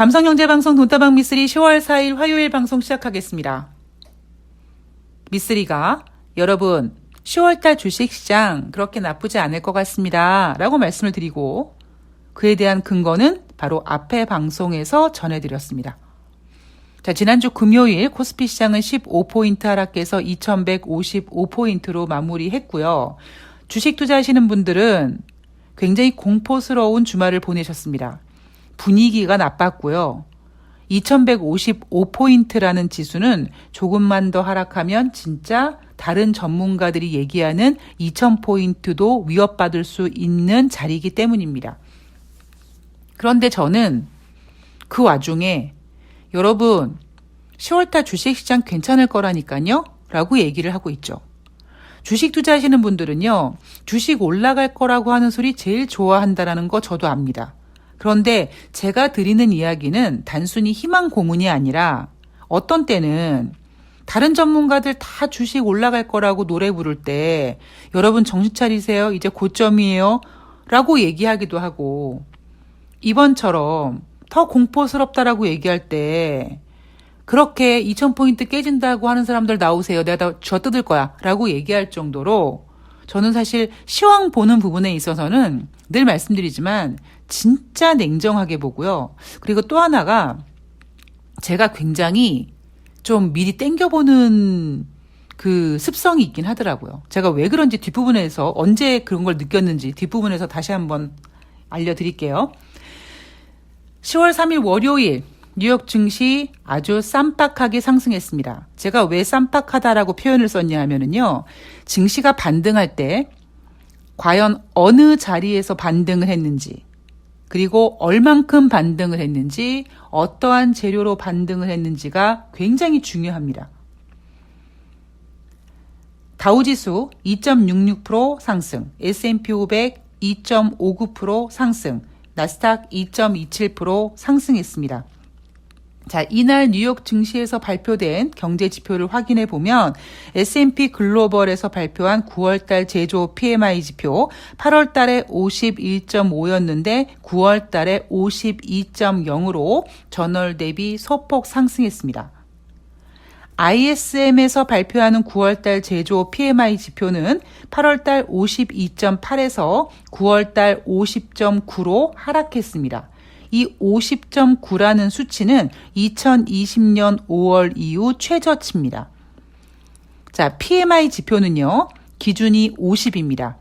감성경제방송 돈다방 미쓰리 10월 4일 화요일 방송 시작하겠습니다. 미쓰리가 여러분 10월달 주식시장 그렇게 나쁘지 않을 것 같습니다 라고 말씀을 드리고 그에 대한 근거는 바로 앞에 방송에서 전해드렸습니다. 자, 지난주 금요일 코스피 시장은 15포인트 하락해서 2155포인트로 마무리했고요. 주식 투자하시는 분들은 굉장히 공포스러운 주말을 보내셨습니다. 분위기가 나빴고요. 2155포인트라는 지수는 조금만 더 하락하면 진짜 다른 전문가들이 얘기하는 2000포인트도 위협받을 수 있는 자리이기 때문입니다. 그런데 저는 그 와중에 여러분 10월달 주식시장 괜찮을 거라니까요 라고 얘기를 하고 있죠. 주식 투자하시는 분들은요. 주식 올라갈 거라고 하는 소리 제일 좋아한다라는 거 저도 압니다. 그런데 제가 드리는 이야기는 단순히 희망 고문이 아니라 어떤 때는 다른 전문가들 다 주식 올라갈 거라고 노래 부를 때 여러분 정신 차리세요. 이제 고점이에요. 라고 얘기하기도 하고 이번처럼 더 공포스럽다라고 얘기할 때 그렇게 2000포인트 깨진다고 하는 사람들 나오세요. 내가 다 쥐어뜯을 거야. 라고 얘기할 정도로 저는 사실 시황 보는 부분에 있어서는 늘 말씀드리지만 진짜 냉정하게 보고요. 그리고 또 하나가 제가 굉장히 좀 미리 땡겨보는 그 습성이 있긴 하더라고요. 제가 왜 그런지 뒷부분에서 언제 그런 걸 느꼈는지 뒷부분에서 다시 한번 알려드릴게요. 10월 3일 월요일 뉴욕 증시 아주 쌈박하게 상승했습니다. 제가 왜 쌈박하다라고 표현을 썼냐 하면은요. 증시가 반등할 때 과연 어느 자리에서 반등을 했는지 그리고 얼만큼 반등을 했는지 어떠한 재료로 반등을 했는지가 굉장히 중요합니다. 다우지수 2.66% 상승, S&P 500 2.59% 상승, 나스닥 2.27% 상승했습니다. 자, 이날 뉴욕 증시에서 발표된 경제 지표를 확인해 보면 S&P 글로벌에서 발표한 9월달 제조 PMI 지표 8월달에 51.5였는데 9월달에 52.0으로 전월 대비 소폭 상승했습니다. ISM에서 발표하는 9월달 제조 PMI 지표는 8월달 52.8에서 9월달 50.9로 하락했습니다. 이 50.9라는 수치는 2020년 5월 이후 최저치입니다. 자, PMI 지표는요, 기준이 50입니다.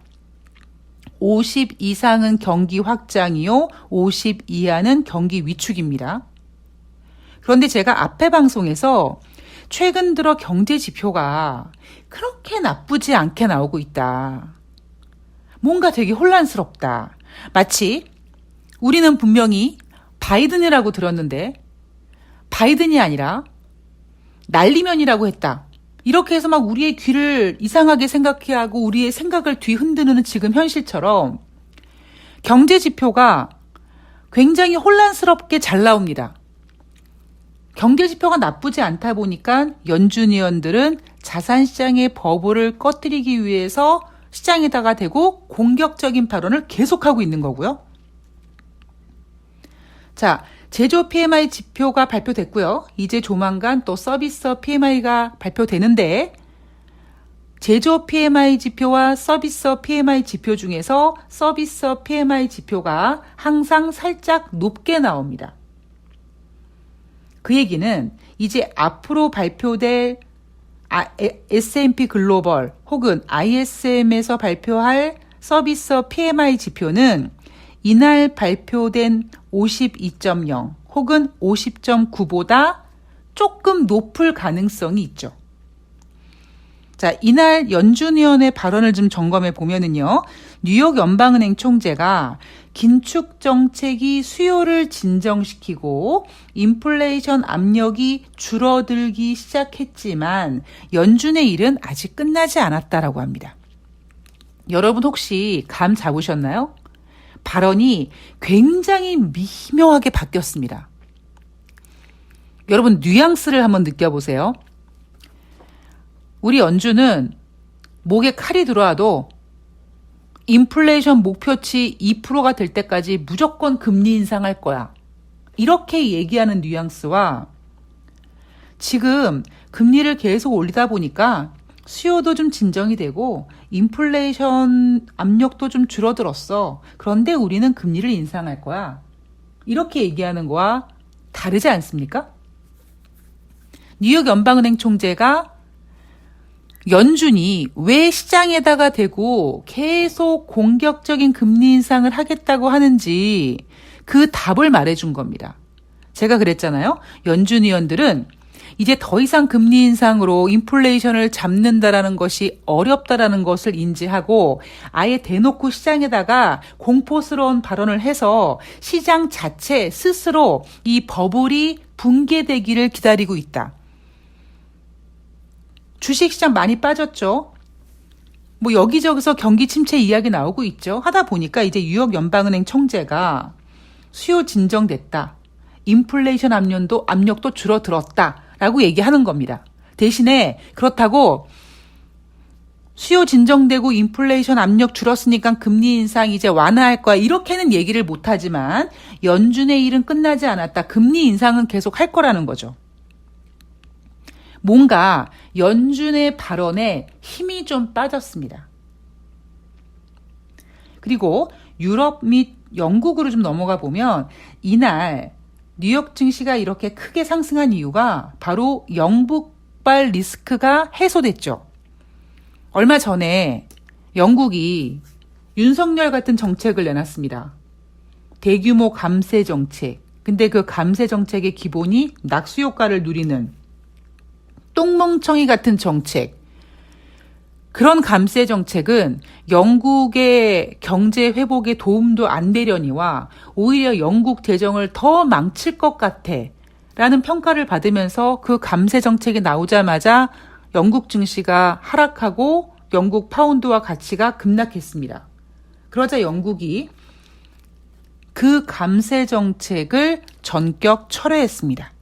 50 이상은 경기 확장이요, 50 이하는 경기 위축입니다. 그런데 제가 앞에 방송에서 최근 들어 경제 지표가 그렇게 나쁘지 않게 나오고 있다. 뭔가 되게 혼란스럽다. 마치 우리는 분명히 바이든이라고 들었는데 바이든이 아니라 날리면이라고 했다. 이렇게 해서 막 우리의 귀를 이상하게 생각해 하고 우리의 생각을 뒤흔드는 지금 현실처럼 경제 지표가 굉장히 혼란스럽게 잘 나옵니다. 경제 지표가 나쁘지 않다 보니까 연준 위원들은 자산시장의 버블을 꺼뜨리기 위해서 시장에다가 대고 공격적인 발언을 계속하고 있는 거고요. 자, 제조 PMI 지표가 발표됐고요. 이제 조만간 또 서비스 PMI가 발표되는데 제조 PMI 지표와 서비스 PMI 지표 중에서 서비스 PMI 지표가 항상 살짝 높게 나옵니다. 그 얘기는 이제 앞으로 발표될 S&P 글로벌 혹은 ISM에서 발표할 서비스 PMI 지표는 이날 발표된 52.0 혹은 50.9보다 조금 높을 가능성이 있죠. 자, 이날 연준위원회 발언을 좀 점검해 보면은요. 뉴욕 연방은행 총재가 긴축 정책이 수요를 진정시키고 인플레이션 압력이 줄어들기 시작했지만 연준의 일은 아직 끝나지 않았다라고 합니다. 여러분 혹시 감 잡으셨나요? 발언이 굉장히 미묘하게 바뀌었습니다. 여러분 뉘앙스를 한번 느껴보세요. 우리 연준은 목에 칼이 들어와도 인플레이션 목표치 2%가 될 때까지 무조건 금리 인상할 거야. 이렇게 얘기하는 뉘앙스와 지금 금리를 계속 올리다 보니까 수요도 좀 진정이 되고 인플레이션 압력도 좀 줄어들었어. 그런데 우리는 금리를 인상할 거야. 이렇게 얘기하는 거와 다르지 않습니까? 뉴욕 연방은행 총재가 연준이 왜 시장에다가 대고 계속 공격적인 금리 인상을 하겠다고 하는지 그 답을 말해준 겁니다. 제가 그랬잖아요. 연준 위원들은 이제 더 이상 금리 인상으로 인플레이션을 잡는다라는 것이 어렵다라는 것을 인지하고 아예 대놓고 시장에다가 공포스러운 발언을 해서 시장 자체 스스로 이 버블이 붕괴되기를 기다리고 있다. 주식시장 많이 빠졌죠. 뭐 여기저기서 경기 침체 이야기 나오고 있죠. 하다 보니까 이제 뉴욕 연방은행 총재가 수요 진정됐다. 인플레이션 압력도 줄어들었다. 라고 얘기하는 겁니다. 대신에 그렇다고 수요 진정되고 인플레이션 압력 줄었으니까 금리 인상 이제 완화할 거야. 이렇게는 얘기를 못하지만 연준의 일은 끝나지 않았다. 금리 인상은 계속 할 거라는 거죠. 뭔가 연준의 발언에 힘이 좀 빠졌습니다. 그리고 유럽 및 영국으로 좀 넘어가 보면 이날 뉴욕 증시가 이렇게 크게 상승한 이유가 바로 영국발 리스크가 해소됐죠. 얼마 전에 영국이 윤석열 같은 정책을 내놨습니다. 대규모 감세 정책. 근데 그 감세 정책의 기본이 낙수 효과를 누리는 똥멍청이 같은 정책. 그런 감세 정책은 영국의 경제 회복에 도움도 안 되려니와 오히려 영국 재정을 더 망칠 것 같아 라는 평가를 받으면서 그 감세 정책이 나오자마자 영국 증시가 하락하고 영국 파운드와 가치가 급락했습니다. 그러자 영국이 그 감세 정책을 전격 철회했습니다.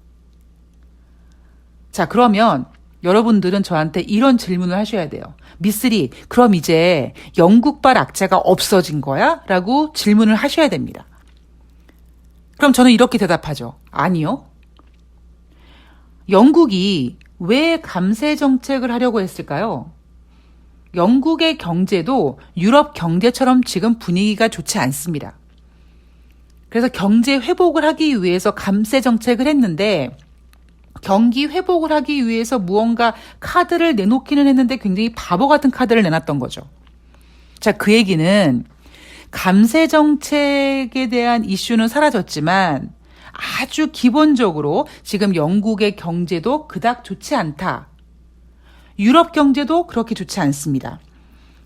자, 그러면 여러분들은 저한테 이런 질문을 하셔야 돼요. 미쓰리, 그럼 이제 영국발 악재가 없어진 거야? 라고 질문을 하셔야 됩니다. 그럼 저는 이렇게 대답하죠. 아니요. 영국이 왜 감세 정책을 하려고 했을까요? 영국의 경제도 유럽 경제처럼 지금 분위기가 좋지 않습니다. 그래서 경제 회복을 하기 위해서 감세 정책을 했는데 경기 회복을 하기 위해서 무언가 카드를 내놓기는 했는데 굉장히 바보 같은 카드를 내놨던 거죠. 자, 그 얘기는 감세 정책에 대한 이슈는 사라졌지만 아주 기본적으로 지금 영국의 경제도 그닥 좋지 않다. 유럽 경제도 그렇게 좋지 않습니다.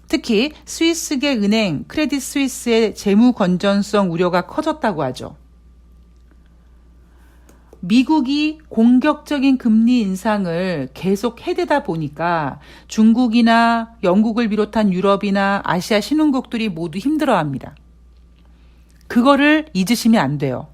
특히 스위스계 은행 크레딧 스위스의 재무 건전성 우려가 커졌다고 하죠. 미국이 공격적인 금리 인상을 계속 해대다 보니까 중국이나 영국을 비롯한 유럽이나 아시아 신흥국들이 모두 힘들어합니다. 그거를 잊으시면 안 돼요.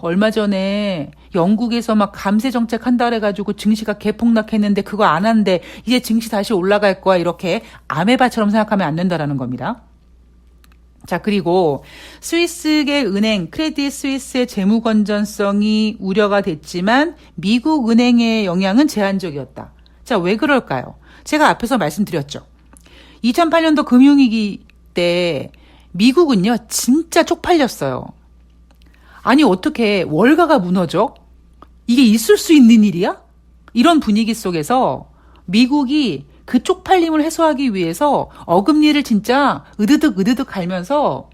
얼마 전에 영국에서 막 감세 정책 한다 그래가지고 증시가 개폭락했는데 그거 안 한대. 이제 증시 다시 올라갈 거야. 이렇게 아메바처럼 생각하면 안 된다라는 겁니다. 자, 그리고 스위스계 은행 크레딧 스위스의 재무 건전성이 우려가 됐지만 미국 은행의 영향은 제한적이었다. 자, 왜 그럴까요? 제가 앞에서 말씀드렸죠. 2008년도 금융위기 때 미국은요, 진짜 쪽팔렸어요. 아니, 어떻게 월가가 무너져? 이게 있을 수 있는 일이야? 이런 분위기 속에서 미국이 그 쪽팔림을 해소하기 위해서 어금니를 진짜 으드득 갈면서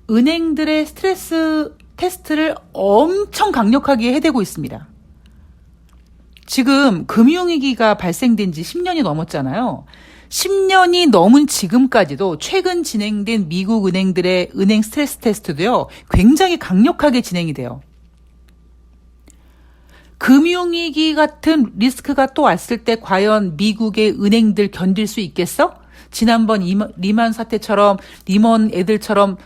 은행들의 스트레스 테스트를 엄청 강력하게 해대고 있습니다. 지금 금융위기가 발생된 지 10년이 넘었잖아요. 10년이 넘은 지금까지도 최근 진행된 미국 은행들의 은행 스트레스 테스트도요, 굉장히 강력하게 진행이 돼요. 금융위기 같은 리스크가 또 왔을 때 과연 미국의 은행들 견딜 수 있겠어? 지난번 리만 사태처럼, 리먼 애들처럼,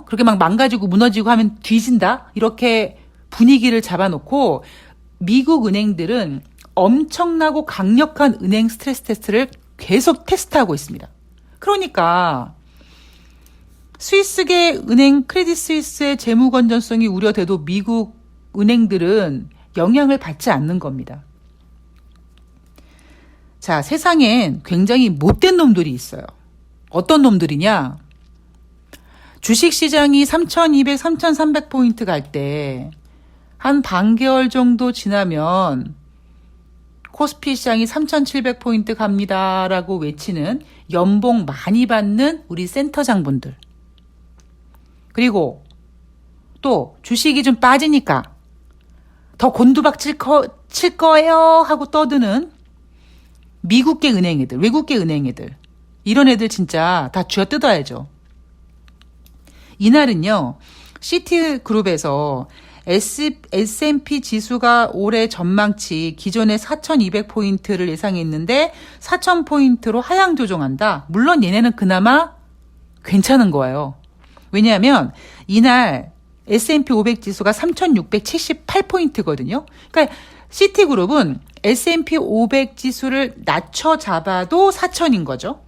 그렇게 막 망가지고 무너지고 하면 뒤진다? 이렇게 분위기를 잡아놓고 미국 은행들은 엄청나고 강력한 은행 스트레스 테스트를 계속 테스트하고 있습니다. 그러니까 스위스계 은행 크레딧 스위스의 재무 건전성이 우려돼도 미국 은행들은 영향을 받지 않는 겁니다. 자, 세상엔 굉장히 못된 놈들이 있어요. 어떤 놈들이냐? 주식시장이 3,200, 3,300포인트 갈 때 한 반개월 정도 지나면 코스피 시장이 3,700포인트 갑니다라고 외치는 연봉 많이 받는 우리 센터장분들. 그리고 또 주식이 좀 빠지니까 더 곤두박 칠 거예요 하고 떠드는 미국계 은행 애들, 외국계 은행 애들. 이런 애들 진짜 다 쥐어 뜯어야죠. 이날은요, 시티그룹에서 S&P 지수가 올해 전망치 기존의 4,200포인트를 예상했는데 4,000포인트로 하향 조정한다. 물론 얘네는 그나마 괜찮은 거예요. 왜냐하면 이날 S&P 500 지수가 3,678포인트거든요. 그러니까 시티그룹은 S&P 500 지수를 낮춰 잡아도 4,000인 거죠.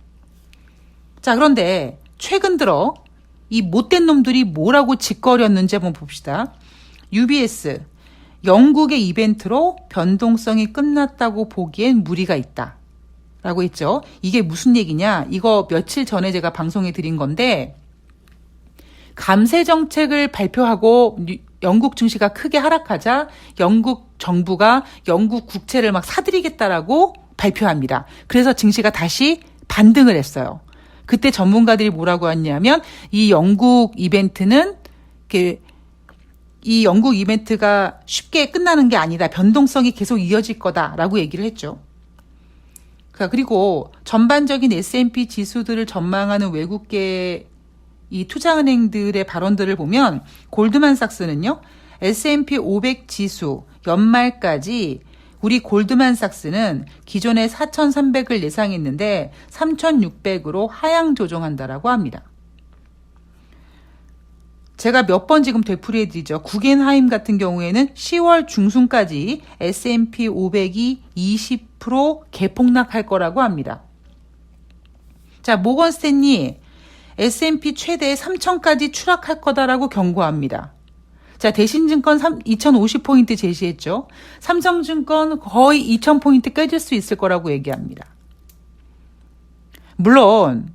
자, 그런데 최근 들어 이 못된 놈들이 뭐라고 짓거렸는지 한번 봅시다. UBS, 영국의 이벤트로 변동성이 끝났다고 보기엔 무리가 있다. 라고 했죠. 이게 무슨 얘기냐? 이거 며칠 전에 제가 방송에 드린 건데, 감세 정책을 발표하고 영국 증시가 크게 하락하자 영국 정부가 영국 국채를 막 사들이겠다라고 발표합니다. 그래서 증시가 다시 반등을 했어요. 그때 전문가들이 뭐라고 했냐면 이 영국 이벤트는 이 영국 이벤트가 쉽게 끝나는 게 아니다. 변동성이 계속 이어질 거다라고 얘기를 했죠. 그리고 전반적인 S&P 지수들을 전망하는 외국계 이 투자은행들의 발언들을 보면 골드만삭스는요. S&P 500 지수 연말까지 우리 골드만삭스는 기존에 4,300을 예상했는데 3,600으로 하향 조정한다라고 합니다. 제가 몇 번 지금 되풀이해드리죠. 구겐하임 같은 경우에는 10월 중순까지 S&P 500이 20% 개폭락할 거라고 합니다. 자, 모건 스탠리 S&P 최대 3,000까지 추락할 거다라고 경고합니다. 자, 대신증권 2,050포인트 제시했죠. 삼성증권 거의 2,000포인트 깨질 수 있을 거라고 얘기합니다. 물론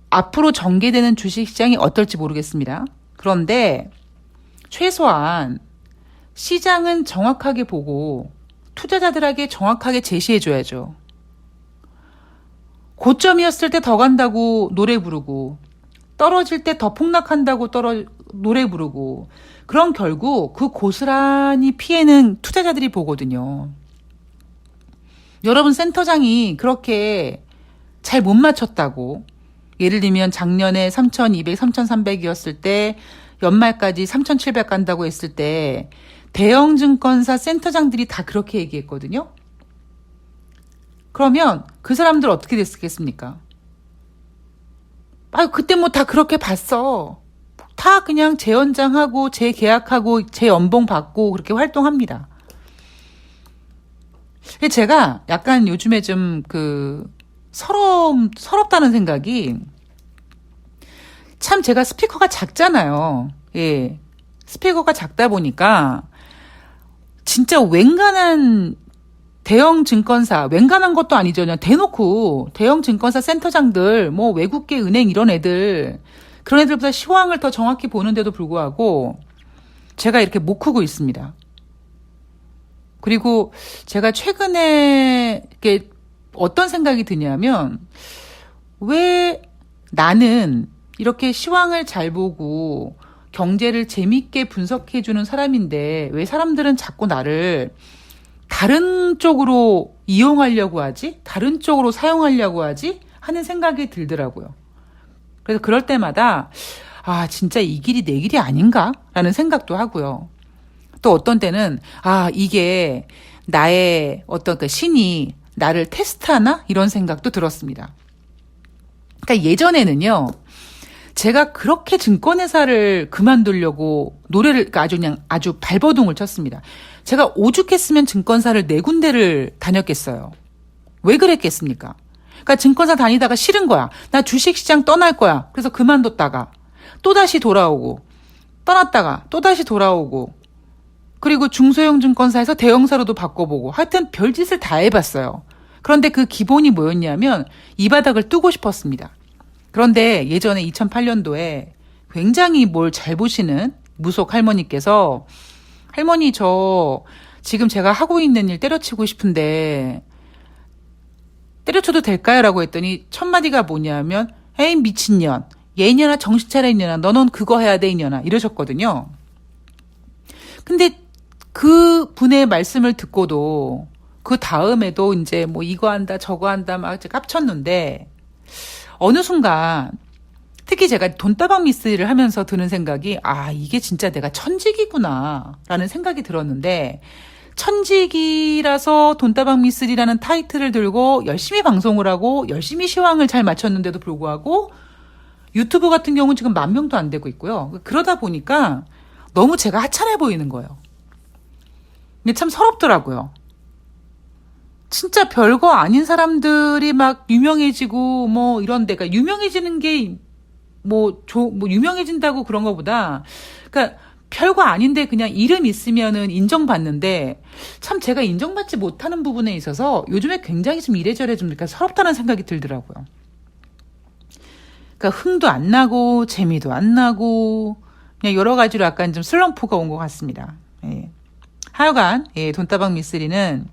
앞으로 전개되는 주식시장이 어떨지 모르겠습니다. 그런데 최소한 시장은 정확하게 보고 투자자들에게 정확하게 제시해줘야죠. 고점이었을 때 더 간다고 노래 부르고 떨어질 때 더 폭락한다고 노래 부르고 그럼 결국 그 고스란히 피해는 투자자들이 보거든요. 여러분 센터장이 그렇게 잘 못 맞췄다고 예를 들면 작년에 3,200, 3,300이었을 때 연말까지 3,700 간다고 했을 때 대형 증권사 센터장들이 다 그렇게 얘기했거든요. 그러면 그 사람들 어떻게 됐겠습니까? 그때 뭐 다 그렇게 봤어. 다 그냥 재연장하고 재계약하고 재연봉 받고 그렇게 활동합니다. 제가 약간 요즘에 좀 서럽다는 생각이 참 제가 스피커가 작잖아요. 예. 스피커가 작다 보니까 진짜 웬간한 대형 증권사, 웬간한 것도 아니죠. 그냥 대놓고 대형 증권사 센터장들, 외국계 은행 이런 애들, 그런 애들보다 시황을 더 정확히 보는데도 불구하고 제가 이렇게 못 크고 있습니다. 그리고 제가 최근에 이렇게 어떤 생각이 드냐면 왜 나는 이렇게 시황을 잘 보고 경제를 재밌게 분석해주는 사람인데 왜 사람들은 자꾸 나를 다른 쪽으로 이용하려고 하지? 다른 쪽으로 사용하려고 하지? 하는 생각이 들더라고요. 그래서 그럴 때마다 진짜 이 길이 내 길이 아닌가? 라는 생각도 하고요. 또 어떤 때는 이게 나의 어떤 신이 나를 테스트하나? 이런 생각도 들었습니다. 그러니까 예전에는요. 제가 그렇게 증권회사를 그만두려고 노래를 아주 발버둥을 쳤습니다. 제가 오죽했으면 증권사를 4군데를 다녔겠어요. 왜 그랬겠습니까? 그러니까 증권사 다니다가 싫은 거야. 나 주식시장 떠날 거야. 그래서 그만뒀다가 또다시 돌아오고 떠났다가 또다시 돌아오고 그리고 중소형 증권사에서 대형사로도 바꿔보고 하여튼 별짓을 다 해봤어요. 그런데 그 기본이 뭐였냐면 이 바닥을 뜨고 싶었습니다. 그런데 예전에 2008년도에 굉장히 뭘 잘 보시는 무속 할머니께서 할머니 저 지금 제가 하고 있는 일 때려치고 싶은데 때려쳐도 될까요? 라고 했더니 첫 마디가 뭐냐면 에이 미친년 얘 이년아 정신 차려 이년아 너는 그거 해야 돼 이년아 이러셨거든요. 근데 그 분의 말씀을 듣고도 그 다음에도 이제 뭐 이거 한다 저거 한다 막 깝쳤는데 어느 순간 특히 제가 돈다방 미스를 하면서 드는 생각이 아 이게 진짜 내가 천직이구나 라는 생각이 들었는데 천직이라서 돈다방 미스리라는 타이틀을 들고 열심히 방송을 하고 열심히 시황을 잘 맞췄는데도 불구하고 유튜브 같은 경우는 지금 10,000명도 안 되고 있고요. 그러다 보니까 너무 제가 하찮아 보이는 거예요. 근데 참 서럽더라고요. 진짜 별거 아닌 사람들이 막 유명해지고 뭐 이런 데가 유명해지는 게 뭐 유명해진다고 그런 거보다 그러니까 별거 아닌데 그냥 이름 있으면은 인정받는데 참 제가 인정받지 못하는 부분에 있어서 요즘에 굉장히 좀 이래저래 좀 그러니까 서럽다는 생각이 들더라고요. 그러니까 흥도 안 나고 재미도 안 나고 그냥 여러 가지로 약간 좀 슬럼프가 온 것 같습니다. 예. 하여간 예, 돈다방 미쓰리는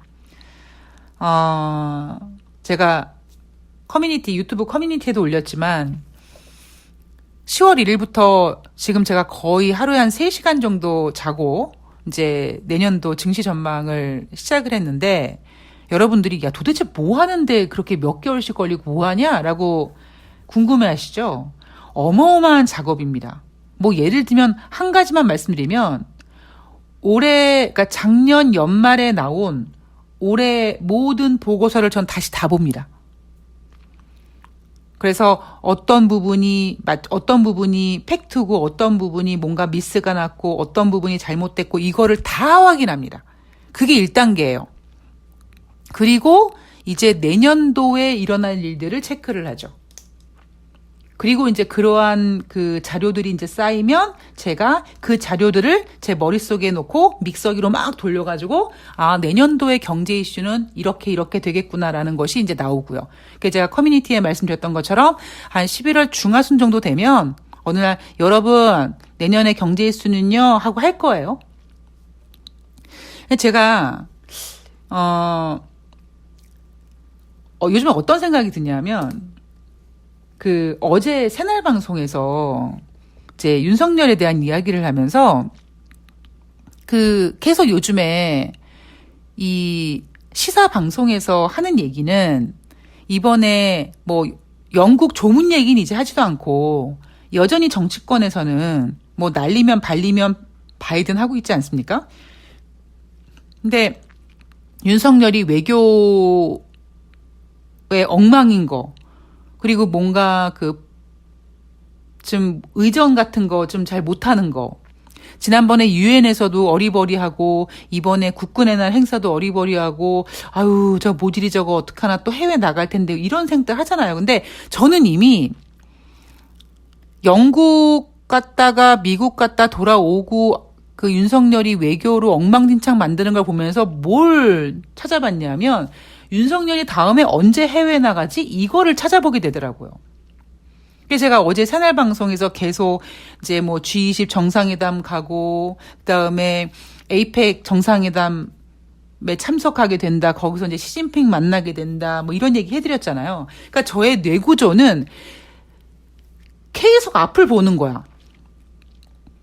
제가 유튜브 커뮤니티에도 올렸지만 10월 1일부터 지금 제가 거의 하루에 한 3시간 정도 자고 이제 내년도 증시 전망을 시작을 했는데 여러분들이 야 도대체 뭐 하는데 그렇게 몇 개월씩 걸리고 뭐 하냐라고 궁금해 하시죠? 어마어마한 작업입니다. 뭐 예를 들면 한 가지만 말씀드리면 그러니까 작년 연말에 나온 올해 모든 보고서를 전 다시 다 봅니다. 그래서 어떤 부분이 팩트고 어떤 부분이 뭔가 미스가 났고 어떤 부분이 잘못됐고 이거를 다 확인합니다. 그게 1단계예요. 그리고 이제 내년도에 일어날 일들을 체크를 하죠. 그리고 이제 그러한 그 자료들이 이제 쌓이면 제가 그 자료들을 제 머릿속에 놓고 믹서기로 막 돌려가지고 아, 내년도의 경제 이슈는 이렇게 되겠구나라는 것이 이제 나오고요. 그래서 제가 커뮤니티에 말씀드렸던 것처럼 한 11월 중하순 정도 되면 어느 날 여러분 내년의 경제 이슈는요 하고 할 거예요. 제가 요즘에 어떤 생각이 드냐면 그 어제 새날 방송에서 이제 윤석열에 대한 이야기를 하면서 그 계속 요즘에 이 시사 방송에서 하는 얘기는 이번에 뭐 영국 조문 얘기는 이제 하지도 않고 여전히 정치권에서는 뭐 날리면 발리면 바이든 하고 있지 않습니까? 근데 윤석열이 외교의 엉망인 거 그리고 뭔가 좀 의전 같은 거 좀 잘 못하는 거. 지난번에 유엔에서도 어리버리하고 이번에 국군의 날 행사도 어리버리하고 아유 저 모질이 저거 어떡하나 또 해외 나갈 텐데 이런 생각 하잖아요. 근데 저는 이미 영국 갔다가 미국 갔다 돌아오고 그 윤석열이 외교로 엉망진창 만드는 걸 보면서 뭘 찾아봤냐면 윤석열이 다음에 언제 해외 나가지? 이거를 찾아보게 되더라고요. 그래서 제가 어제 새날 방송에서 계속 이제 뭐 G20 정상회담 가고 그다음에 APEC 정상회담에 참석하게 된다. 거기서 이제 시진핑 만나게 된다. 뭐 이런 얘기 해드렸잖아요. 그러니까 저의 뇌구조는 계속 앞을 보는 거야.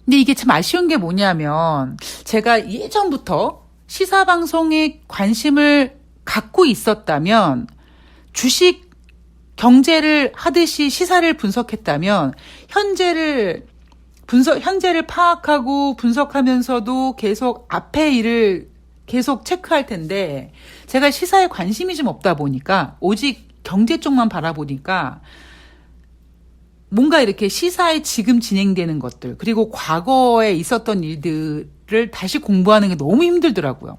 근데 이게 참 아쉬운 게 뭐냐면 제가 예전부터 시사 방송에 관심을 갖고 있었다면 주식 경제를 하듯이 시사를 분석했다면 현재를 파악하고 분석하면서도 계속 앞에 일을 계속 체크할 텐데 제가 시사에 관심이 좀 없다 보니까 오직 경제 쪽만 바라보니까 뭔가 이렇게 시사에 지금 진행되는 것들 그리고 과거에 있었던 일들을 다시 공부하는 게 너무 힘들더라고요.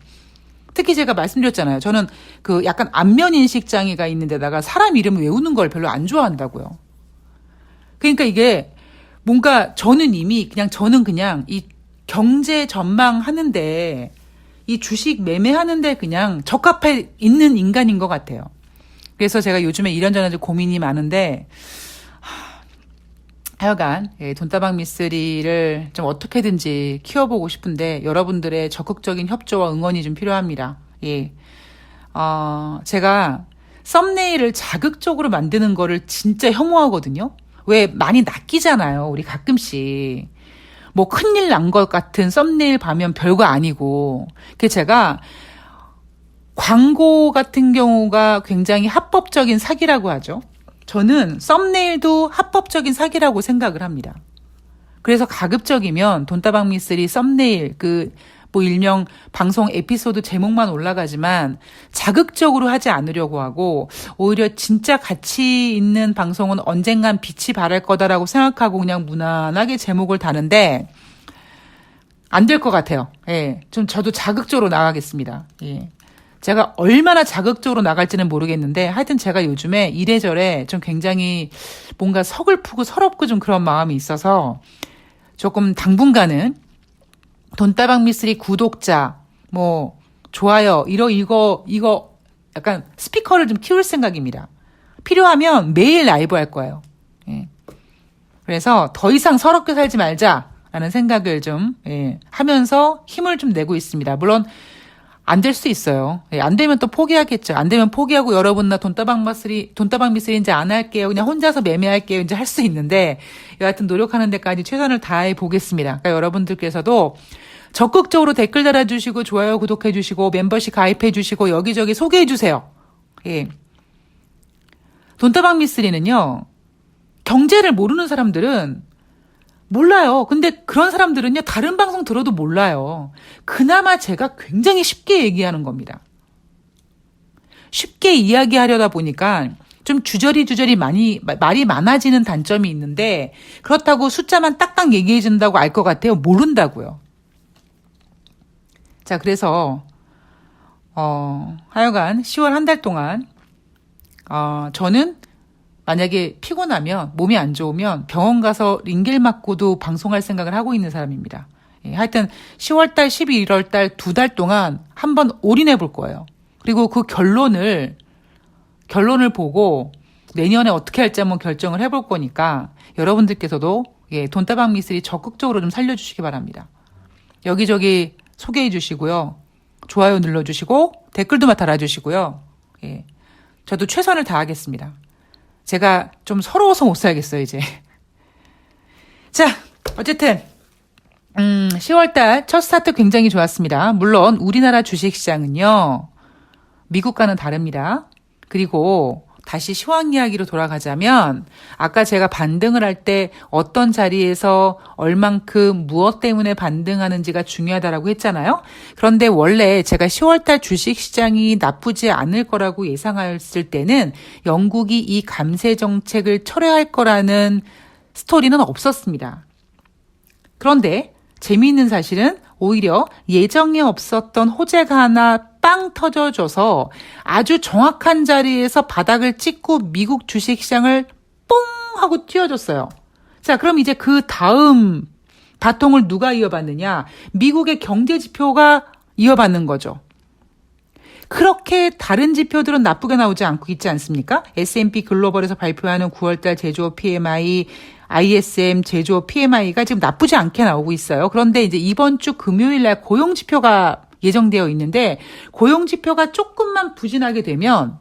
특히 제가 말씀드렸잖아요. 저는 그 약간 안면 인식 장애가 있는 데다가 사람 이름 외우는 걸 별로 안 좋아한다고요. 그러니까 이게 뭔가 저는 그냥 이 경제 전망하는데 이 주식 매매하는데 그냥 적합해 있는 인간인 것 같아요. 그래서 제가 요즘에 이런저런 고민이 많은데 하여간 돈다방 미쓰리를 좀 어떻게든지 키워보고 싶은데 여러분들의 적극적인 협조와 응원이 좀 필요합니다. 예. 제가 썸네일을 자극적으로 만드는 거를 진짜 혐오하거든요. 왜 많이 낚이잖아요. 우리 가끔씩. 뭐 큰일 난 것 같은 썸네일 봐면 별거 아니고. 그래서 제가 광고 같은 경우가 굉장히 합법적인 사기라고 하죠. 저는 썸네일도 합법적인 사기라고 생각을 합니다. 그래서 가급적이면 돈다방 미쓰리 썸네일 뭐 일명 방송 에피소드 제목만 올라가지만 자극적으로 하지 않으려고 하고 오히려 진짜 가치 있는 방송은 언젠간 빛이 발할 거다라고 생각하고 그냥 무난하게 제목을 다는데 안 될 것 같아요. 예. 좀 저도 자극적으로 나가겠습니다. 예. 제가 얼마나 자극적으로 나갈지는 모르겠는데 하여튼 제가 요즘에 이래저래 좀 굉장히 뭔가 서글프고 서럽고 좀 그런 마음이 있어서 조금 당분간은 돈다방 미쓰리 구독자 뭐 좋아요 이거 약간 스피커를 좀 키울 생각입니다. 필요하면 매일 라이브 할 거예요. 예. 그래서 더 이상 서럽게 살지 말자라는 생각을 좀 하면서 힘을 좀 내고 있습니다. 물론 안 될 수 있어요. 안 되면 또 포기하겠죠. 안 되면 포기하고 여러분 나 돈다방 미쓰리 이제 안 할게요. 그냥 혼자서 매매할게요. 이제 할 수 있는데 여하튼 노력하는 데까지 최선을 다해 보겠습니다. 그러니까 여러분들께서도 적극적으로 댓글 달아주시고 좋아요 구독해주시고 멤버십 가입해주시고 여기저기 소개해주세요. 예. 돈다방 미쓰리는요. 경제를 모르는 사람들은 몰라요. 근데 그런 사람들은요, 다른 방송 들어도 몰라요. 그나마 제가 굉장히 쉽게 얘기하는 겁니다. 쉽게 이야기하려다 보니까 좀 주저리 말이 많아지는 단점이 있는데, 그렇다고 숫자만 딱딱 얘기해준다고 알 것 같아요? 모른다고요. 자, 그래서, 하여간 10월 한 달 동안, 저는 만약에 피곤하면 몸이 안 좋으면 병원 가서 링겔 맞고도 방송할 생각을 하고 있는 사람입니다. 예, 하여튼 10월달, 11월달 2달 동안 한번 올인해 볼 거예요. 그리고 그 결론을 보고 내년에 어떻게 할지 한번 결정을 해볼 거니까 여러분들께서도 돈다방 미쓰리 적극적으로 좀 살려주시기 바랍니다. 여기저기 소개해 주시고요. 좋아요 눌러주시고 댓글도 막 달아주시고요. 예, 저도 최선을 다하겠습니다. 제가 좀 서러워서 못 살겠어요, 이제. 자, 어쨌든 10월달 첫 스타트 굉장히 좋았습니다. 물론 우리나라 주식시장은요. 미국과는 다릅니다. 그리고 다시 시황 이야기로 돌아가자면 아까 제가 반등을 할 때 어떤 자리에서 얼만큼 무엇 때문에 반등하는지가 중요하다라고 했잖아요. 그런데 원래 제가 10월달 주식시장이 나쁘지 않을 거라고 예상했을 때는 영국이 이 감세 정책을 철회할 거라는 스토리는 없었습니다. 그런데 재미있는 사실은 오히려 예정에 없었던 호재가 하나 빵 터져줘서 아주 정확한 자리에서 바닥을 찍고 미국 주식시장을 뽕 하고 튀어줬어요. 자, 그럼 이제 그 다음 바통을 누가 이어받느냐? 미국의 경제 지표가 이어받는 거죠. 그렇게 다른 지표들은 나쁘게 나오지 않고 있지 않습니까? S&P 글로벌에서 발표하는 9월달 제조업 PMI, ISM 제조업 PMI가 지금 나쁘지 않게 나오고 있어요. 그런데 이제 이번 주 금요일 날 고용 지표가 예정되어 있는데 고용 지표가 조금만 부진하게 되면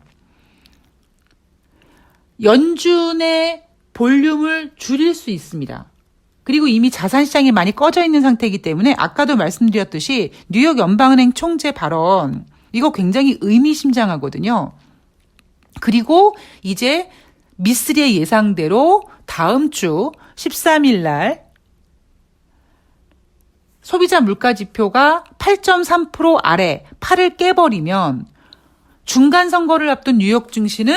연준의 볼륨을 줄일 수 있습니다. 그리고 이미 자산시장이 많이 꺼져 있는 상태이기 때문에 아까도 말씀드렸듯이 뉴욕 연방은행 총재 발언 이거 굉장히 의미심장하거든요. 그리고 이제 미쓰리의 예상대로 다음 주 13일 날 소비자 물가 지표가 8.3% 아래 8을 깨버리면 중간 선거를 앞둔 뉴욕 증시는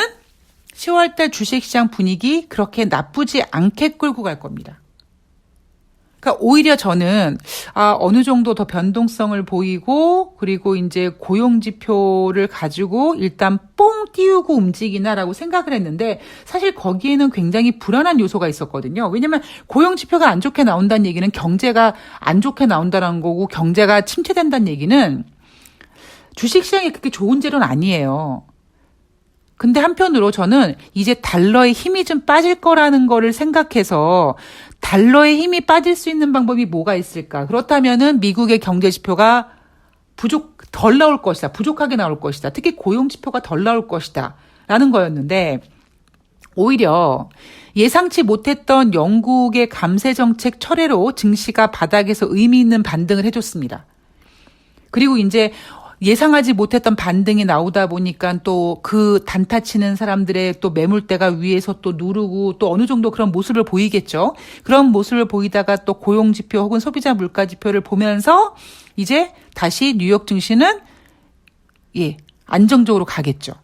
10월달 주식시장 분위기 그렇게 나쁘지 않게 끌고 갈 겁니다. 그러니까 오히려 저는 어느 정도 더 변동성을 보이고 그리고 이제 고용 지표를 가지고 일단 뽕 띄우고 움직이나라고 생각을 했는데 사실 거기에는 굉장히 불안한 요소가 있었거든요. 왜냐면 고용 지표가 안 좋게 나온다는 얘기는 경제가 안 좋게 나온다는 거고 경제가 침체된다는 얘기는 주식시장이 그렇게 좋은 재료는 아니에요. 근데 한편으로 저는 이제 달러의 힘이 좀 빠질 거라는 거를 생각해서 달러의 힘이 빠질 수 있는 방법이 뭐가 있을까? 그렇다면은 미국의 경제 지표가 덜 나올 것이다. 부족하게 나올 것이다. 특히 고용 지표가 덜 나올 것이다. 라는 거였는데 오히려 예상치 못했던 영국의 감세 정책 철회로 증시가 바닥에서 의미 있는 반등을 해줬습니다. 그리고 이제 예상하지 못했던 반등이 나오다 보니까 또 그 단타 치는 사람들의 또 매물대가 위에서 또 누르고 또 어느 정도 그런 모습을 보이겠죠. 그런 모습을 보이다가 또 고용지표 혹은 소비자 물가지표를 보면서 이제 다시 뉴욕 증시는 안정적으로 가겠죠.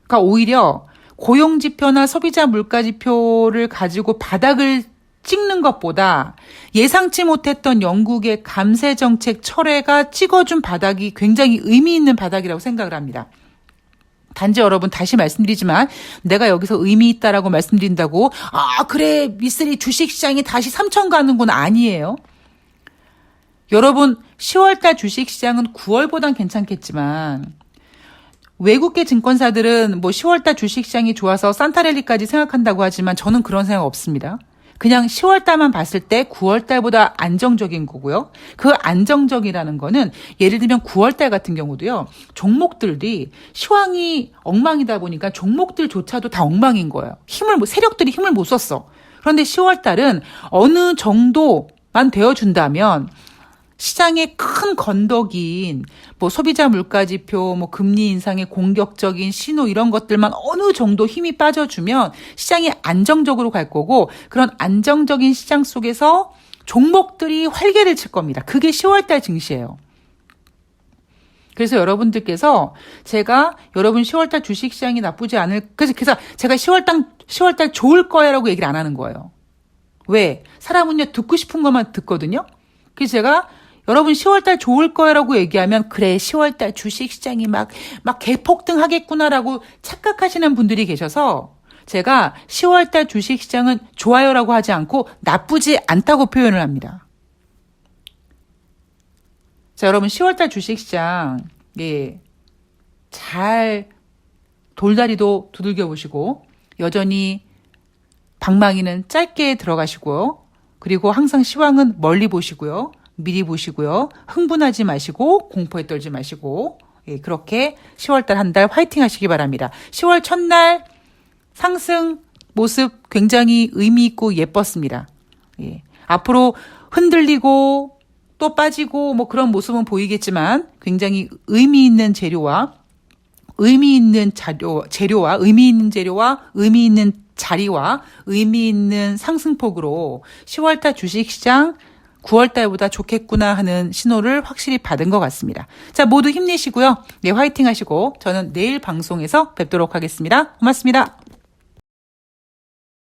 그러니까 오히려 고용지표나 소비자 물가지표를 가지고 바닥을 찍는 것보다 예상치 못했던 영국의 감세 정책 철회가 찍어준 바닥이 굉장히 의미 있는 바닥이라고 생각을 합니다. 단지 여러분 다시 말씀드리지만 내가 여기서 의미 있다라고 말씀드린다고 그래 미쓰리 주식시장이 다시 3천 가는 건 아니에요. 여러분 10월달 주식시장은 9월보단 괜찮겠지만 외국계 증권사들은 뭐 10월달 주식시장이 좋아서 산타랠리까지 생각한다고 하지만 저는 그런 생각 없습니다. 그냥 10월달만 봤을 때 9월달보다 안정적인 거고요. 그 안정적이라는 거는 예를 들면 9월달 같은 경우도요. 종목들이 시황이 엉망이다 보니까 종목들조차도 다 엉망인 거예요. 세력들이 힘을 못 썼어. 그런데 10월달은 어느 정도만 되어준다면 시장의 큰 건덕인 뭐 소비자 물가지표, 뭐 금리 인상의 공격적인 신호 이런 것들만 어느 정도 힘이 빠져주면 시장이 안정적으로 갈 거고 그런 안정적인 시장 속에서 종목들이 활개를 칠 겁니다. 그게 10월달 증시예요. 그래서 여러분들께서 제가 여러분 10월달 주식시장이 나쁘지 않을 그래서 제가 10월달 좋을 거야라고 얘기를 안 하는 거예요. 왜? 사람은요 듣고 싶은 것만 듣거든요. 그래서 제가 여러분 10월달 좋을 거라고 얘기하면 그래 10월달 주식시장이 막 개폭등 하겠구나라고 착각하시는 분들이 계셔서 제가 10월달 주식시장은 좋아요라고 하지 않고 나쁘지 않다고 표현을 합니다. 자 여러분 10월달 주식시장 잘 돌다리도 두들겨 보시고 여전히 방망이는 짧게 들어가시고요. 그리고 항상 시황은 멀리 보시고요. 미리 보시고요. 흥분하지 마시고 공포에 떨지 마시고 그렇게 10월달 한 달 화이팅 하시기 바랍니다. 10월 첫날 상승 모습 굉장히 의미 있고 예뻤습니다. 앞으로 흔들리고 또 빠지고 뭐 그런 모습은 보이겠지만 굉장히 의미 있는 재료와 의미 있는 재료와 의미 있는 자리와 의미 있는 상승폭으로 10월달 주식시장 9월달보다 좋겠구나 하는 신호를 확실히 받은 것 같습니다. 자, 모두 힘내시고요. 화이팅 하시고 저는 내일 방송에서 뵙도록 하겠습니다. 고맙습니다.